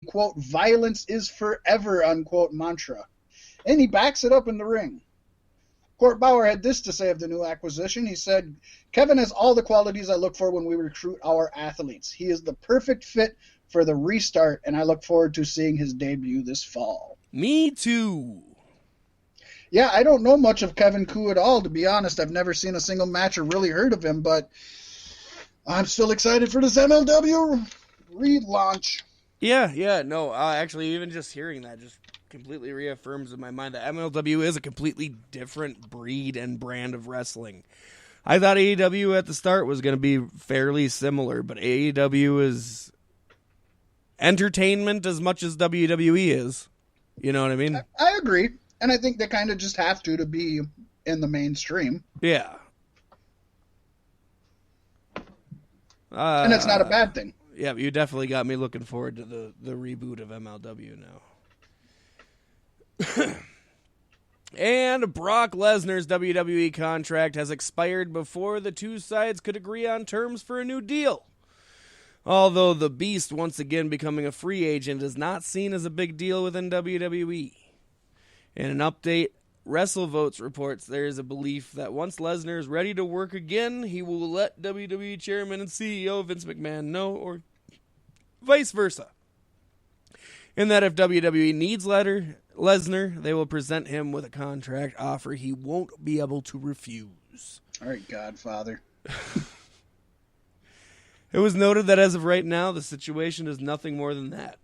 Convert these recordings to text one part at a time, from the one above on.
quote, violence is forever, unquote, mantra. And he backs it up in the ring. Court Bauer had this to say of the new acquisition. He said, Kevin has all the qualities I look for when we recruit our athletes. He is the perfect fit for the restart, and I look forward to seeing his debut this fall. Me too. Yeah, I don't know much of Kevin Koo at all, to be honest. I've never seen a single match or really heard of him, but I'm still excited for this MLW relaunch. Yeah, no, actually, even just hearing that just completely reaffirms in my mind that MLW is a completely different breed and brand of wrestling. I thought AEW at the start was going to be fairly similar, but AEW is entertainment as much as WWE is. You know what I mean? I agree. And I think they kind of just have to be in the mainstream. Yeah. And it's not a bad thing. Yeah, but you definitely got me looking forward to the reboot of MLW now. And Brock Lesnar's WWE contract has expired before the two sides could agree on terms for a new deal. Although the Beast once again becoming a free agent is not seen as a big deal within WWE. In an update, WrestleVotes reports there is a belief that once Lesnar is ready to work again, he will let WWE Chairman and CEO Vince McMahon know, or vice versa. And that if WWE needs Lesnar, they will present him with a contract offer he won't be able to refuse. All right, Godfather. It was noted that as of right now, the situation is nothing more than that.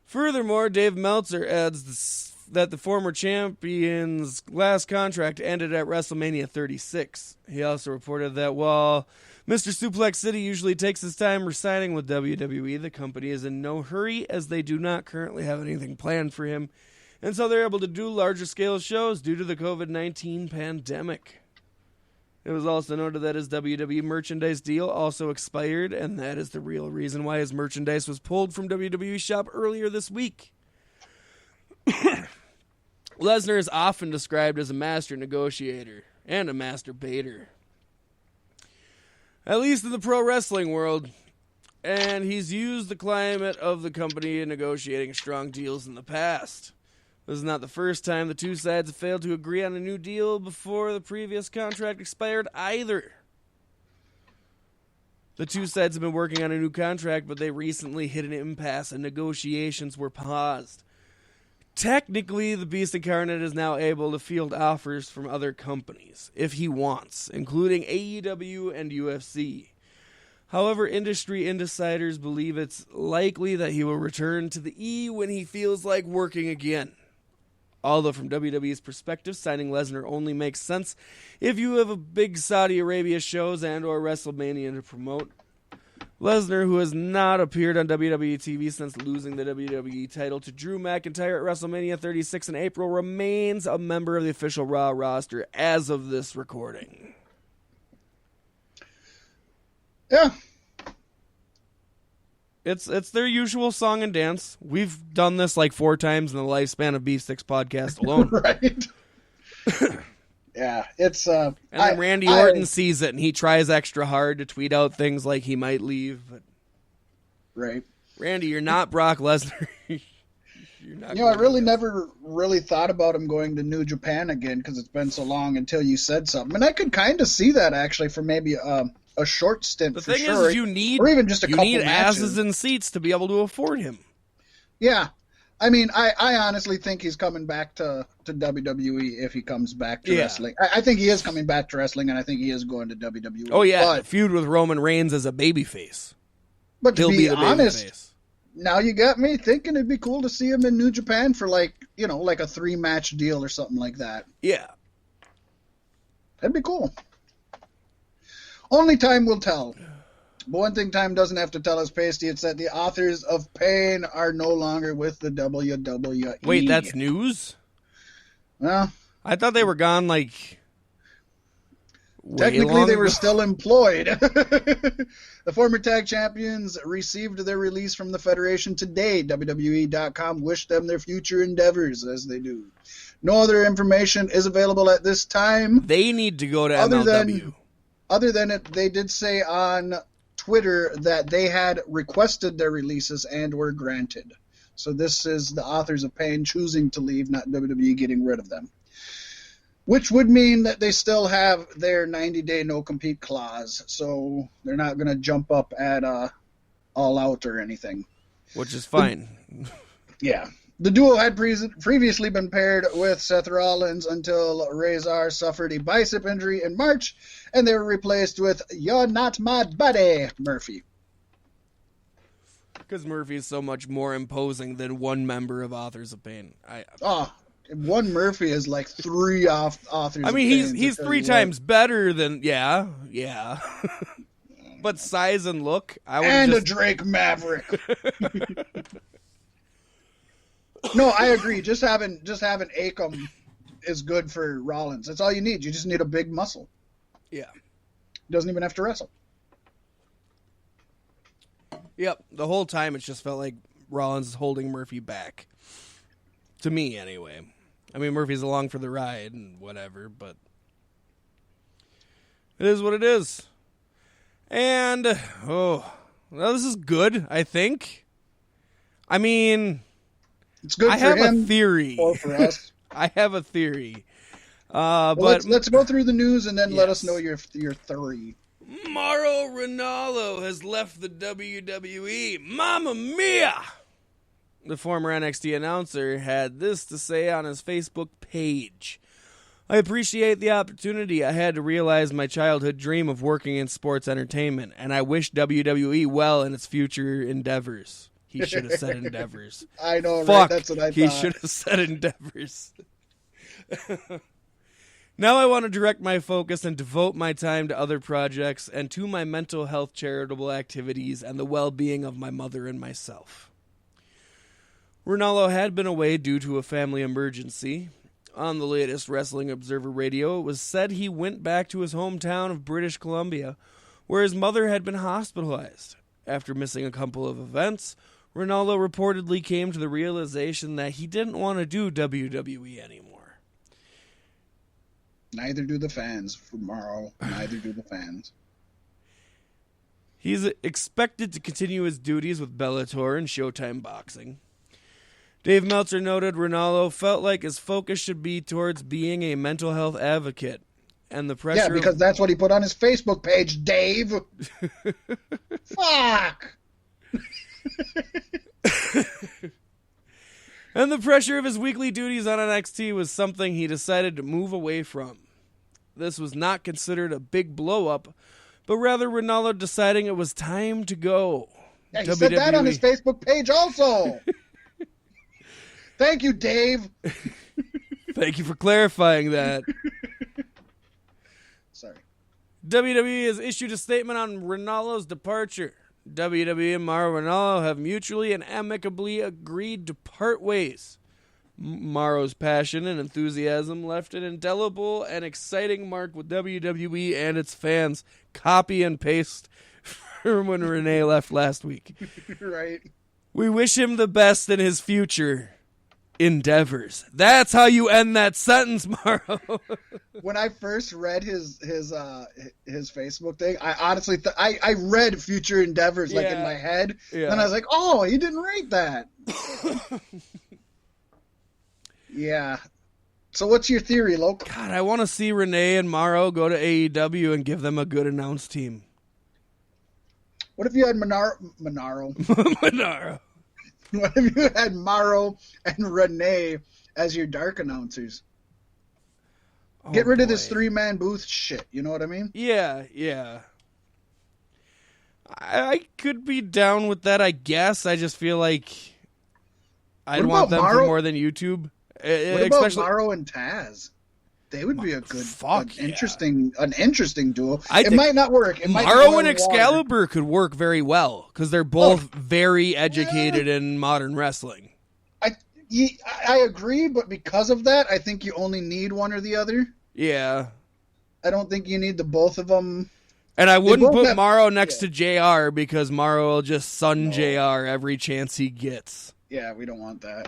Furthermore, Dave Meltzer adds that the former champion's last contract ended at WrestleMania 36. He also reported that while Mr. Suplex City usually takes his time re-signing with WWE, the company is in no hurry as they do not currently have anything planned for him, and so they're able to do larger scale shows due to the COVID-19 pandemic. It was also noted that his WWE merchandise deal also expired, and that is the real reason why his merchandise was pulled from WWE Shop earlier this week. Lesnar is often described as a master negotiator and a master baiter, at least in the pro wrestling world, and he's used the climate of the company in negotiating strong deals in the past. This is not the first time the two sides have failed to agree on a new deal before the previous contract expired either. The two sides have been working on a new contract, but they recently hit an impasse and negotiations were paused. Technically, the Beast Incarnate is now able to field offers from other companies, if he wants, including AEW and UFC. However, industry insiders believe it's likely that he will return to the E when he feels like working again. Although from WWE's perspective, signing Lesnar only makes sense if you have a big Saudi Arabia shows and or WrestleMania to promote. Lesnar, who has not appeared on WWE TV since losing the WWE title to Drew McIntyre at WrestleMania 36 in April, remains a member of the official Raw roster as of this recording. Yeah. It's their usual song and dance. We've done this like 4 times in the lifespan of B6 podcast alone. Right. Yeah, it's and then Randy Orton sees it and he tries extra hard to tweet out things like he might leave, but right. Randy, you're not Brock Lesnar. I really never really thought about him going to New Japan again because it's been so long until you said something. And I could kind of see that actually for maybe a short stint. The for thing sure. is, you need, or even just a couple need matches. asses and seats to be able to afford him. Yeah. I mean, I honestly think he's coming back to WWE if he comes back to wrestling. I think he is coming back to wrestling, and I think he is going to WWE. Oh, yeah, the feud with Roman Reigns as a babyface. But to He'll be the honest, babyface. Now you got me thinking it'd be cool to see him in New Japan for like a 3-match deal or something like that. Yeah. That'd be cool. Only time will tell. But one thing time doesn't have to tell us, Pasty, it's that the authors of Pain are no longer with the WWE. Wait, that's news? Well, I thought they were gone, technically they were still employed. The former tag champions received their release from the Federation today. WWE.com wished them their future endeavors, as they do. No other information is available at this time. They need to go to MLW. Other than it, they did say on Twitter that they had requested their releases and were granted. So this is the authors of pain choosing to leave, not WWE getting rid of them. Which would mean that they still have their 90-day no-compete clause, so they're not going to jump up at All Out or anything. Which is fine. Yeah. The duo had previously been paired with Seth Rollins until Razor suffered a bicep injury in March, and they were replaced with "You're Not My Buddy" Murphy. Because Murphy is so much more imposing than one member of Authors of Pain. One Murphy is like three Authors of Pain. I mean, he's 3 times better than, yeah. But size and look, a Drake Maverick. No, I agree. Just having Akam is good for Rollins. That's all you need. You just need a big muscle. Yeah. Doesn't even have to wrestle. Yep. The whole time it just felt like Rollins is holding Murphy back. To me, anyway. I mean, Murphy's along for the ride and whatever, but it is what it is. And, well, this is good, I think. I mean, it's good I for have him a theory. Or for us. I have a theory. Well, but let's go through the news and then let Yes. us know your theory. Mauro Ranallo has left the WWE. Mamma mia! The former NXT announcer had this to say on his Facebook page. I appreciate the opportunity I had to realize my childhood dream of working in sports entertainment, and I wish WWE well in its future endeavors. He should have said endeavors. I know, Fuck, right? That's what I thought. He should have said endeavors. Now I want to direct my focus and devote my time to other projects and to my mental health charitable activities and the well-being of my mother and myself. Ranallo had been away due to a family emergency. On the latest Wrestling Observer Radio, it was said he went back to his hometown of British Columbia, where his mother had been hospitalized. After missing a couple of events, Ranallo reportedly came to the realization that he didn't want to do WWE anymore. Neither do the fans for Morrow. Neither do the fans. He's expected to continue his duties with Bellator and Showtime Boxing. Dave Meltzer noted Ranallo felt like his focus should be towards being a mental health advocate. And the pressure... Yeah, because that's what he put on his Facebook page, Dave. Fuck! And the pressure of his weekly duties on NXT was something he decided to move away from. This was not considered a big blow-up, but rather Ranallo deciding it was time to go. Yeah, he said that on his Facebook page also. Thank you, Dave. Thank you for clarifying that. Sorry. WWE has issued a statement on Ranallo's departure. WWE and Mauro Ranallo have mutually and amicably agreed to part ways. Mauro's passion and enthusiasm left an indelible and exciting mark with WWE and its fans. Copy and paste from when Renee left last week. Right. We wish him the best in his future endeavors. That's how you end that sentence, Mauro. When I first read his Facebook thing, I honestly I read future endeavors like in my head, and I was like, oh, he didn't write that. Yeah. So what's your theory, Loke? God, I want to see Renee and Mauro go to AEW and give them a good announce team. What if you had Monaro? Monaro. What if you had Mauro and Renee as your dark announcers? Get rid of this 3-man booth shit. You know what I mean? Yeah. I could be down with that, I guess. I just feel like I'd want them for more than YouTube. What about Mauro and Taz? They would be a good, interesting duo. It might not work. Mauro and Excalibur could work very well because they're both very educated in modern wrestling. I agree, but because of that, I think you only need one or the other. Yeah. I don't think you need the both of them. And I wouldn't put Mauro next to JR because Mauro will just sun JR every chance he gets. Yeah, we don't want that.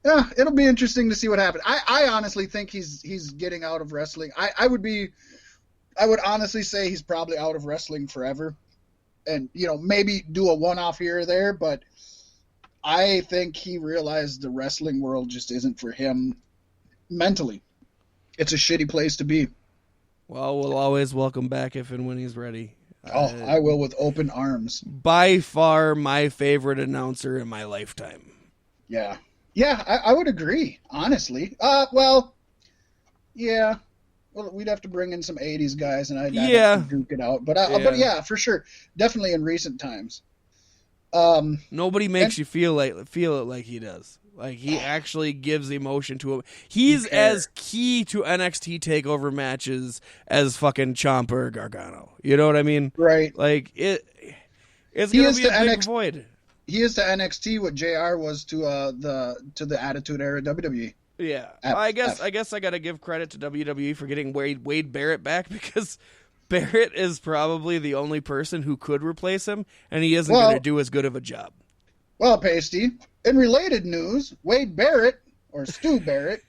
Yeah, it'll be interesting to see what happens. I honestly think he's getting out of wrestling. I would honestly say he's probably out of wrestling forever. And, maybe do a one-off here or there, but I think he realized the wrestling world just isn't for him mentally. It's a shitty place to be. Well, we'll always welcome back if and when he's ready. I will with open arms. By far my favorite announcer in my lifetime. Yeah. Yeah, I would agree, honestly. Well, we'd have to bring in some 80s guys, and I'd have to duke it out. But yeah, for sure. Definitely in recent times. Nobody makes you feel it like he does. Like, he actually gives emotion to him. He's as key to NXT TakeOver matches as fucking Ciampa or Gargano. You know what I mean? Right. Like, it's going to be a big void. He is to NXT what JR was to the Attitude Era WWE. Yeah. I guess I got to give credit to WWE for getting Wade Barrett back, because Barrett is probably the only person who could replace him, and he isn't going to do as good of a job. Well, Pasty, in related news, Wade Barrett, or Stu Barrett,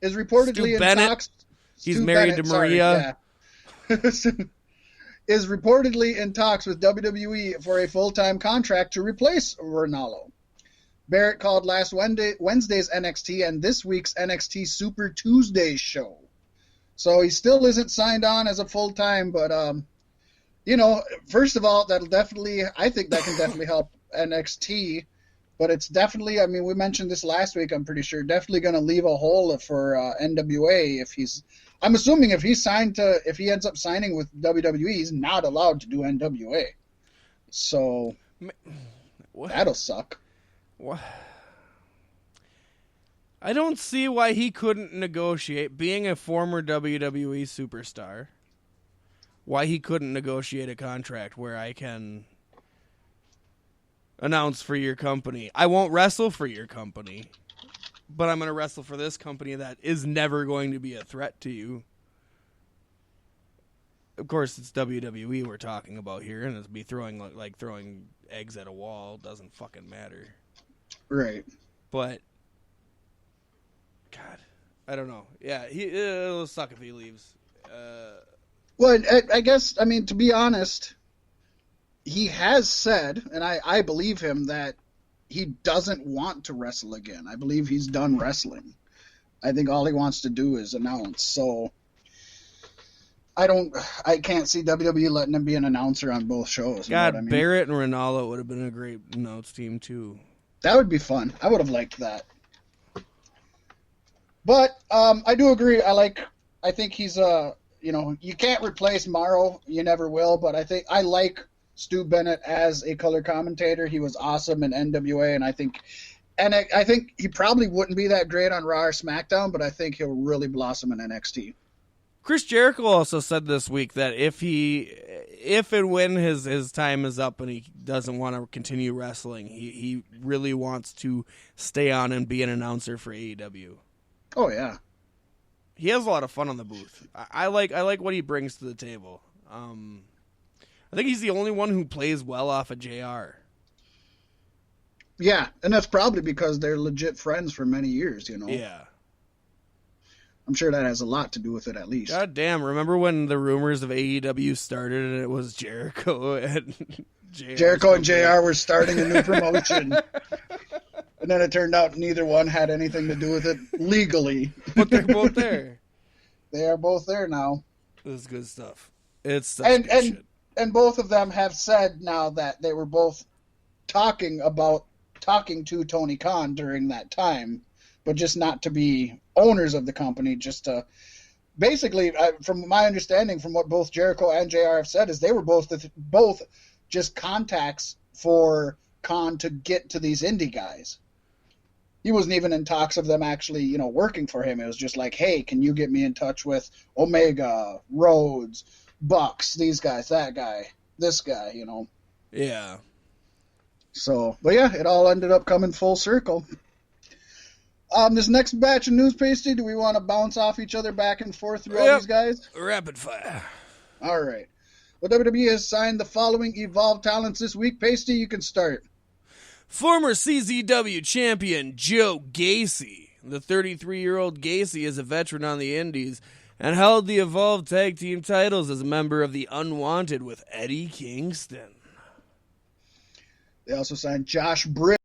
is reportedly in talks. He's married to Maria. Is reportedly in talks with WWE for a full-time contract to replace Ronaldo. Barrett called last Wednesday's NXT and this week's NXT Super Tuesday show. So he still isn't signed on as a full-time, but, first of all, I think that can definitely help NXT, but it's definitely, we mentioned this last week, I'm pretty sure, definitely going to leave a hole for NWA I'm assuming if he ends up signing with WWE, he's not allowed to do NWA. So, that'll suck. What? I don't see why he couldn't negotiate, being a former WWE superstar, why he couldn't negotiate a contract where I can announce for your company. I won't wrestle for your company, but I'm going to wrestle for this company that is never going to be a threat to you. Of course, it's WWE we're talking about here, and it's be throwing eggs at a wall. Doesn't fucking matter. Right. But, God, I don't know. Yeah, it'll suck if he leaves. Well, I guess, to be honest, he has said, and I believe him, that he doesn't want to wrestle again. I believe he's done wrestling. I think all he wants to do is announce. So I can't see WWE letting him be an announcer on both shows. God, Barrett and Ronaldo would have been a great announce team too. That would be fun. I would have liked that. But I do agree. I think he's you can't replace Morrow. You never will. But I like Stu Bennett as a color commentator. He was awesome in NWA, and I think he probably wouldn't be that great on Raw or SmackDown, but I think he'll really blossom in NXT. Chris Jericho also said this week that if and when his time is up and he doesn't want to continue wrestling, he really wants to stay on and be an announcer for AEW. Oh yeah, he has a lot of fun on the booth. I like what he brings to the table. I think he's the only one who plays well off of JR. Yeah, and that's probably because they're legit friends for many years, Yeah. I'm sure that has a lot to do with it, at least. God damn, remember when the rumors of AEW started and it was Jericho and JR? Jericho and JR were starting a new promotion. And then it turned out neither one had anything to do with it legally. But they're both there. They are both there now. This is good stuff. It's such good shit. And both of them have said now that they were both talking to Tony Khan during that time, but just not to be owners of the company, just to basically, from my understanding, from what both Jericho and JR have said, is they were both just contacts for Khan to get to these indie guys. He wasn't even in talks of them actually, working for him. It was just like, hey, can you get me in touch with Omega, Rhodes, Bucks, these guys, that guy, this guy, Yeah. So, but yeah, it all ended up coming full circle. This next batch of news, Pasty, do we want to bounce off each other back and forth through all these guys? Rapid fire. All right. Well, WWE has signed the following Evolve talents this week. Pasty, you can start. Former CZW champion Joe Gacy. The 33-year-old Gacy is a veteran on the indies, and held the Evolve Tag Team titles as a member of the Unwanted with Eddie Kingston. They also signed Josh Britt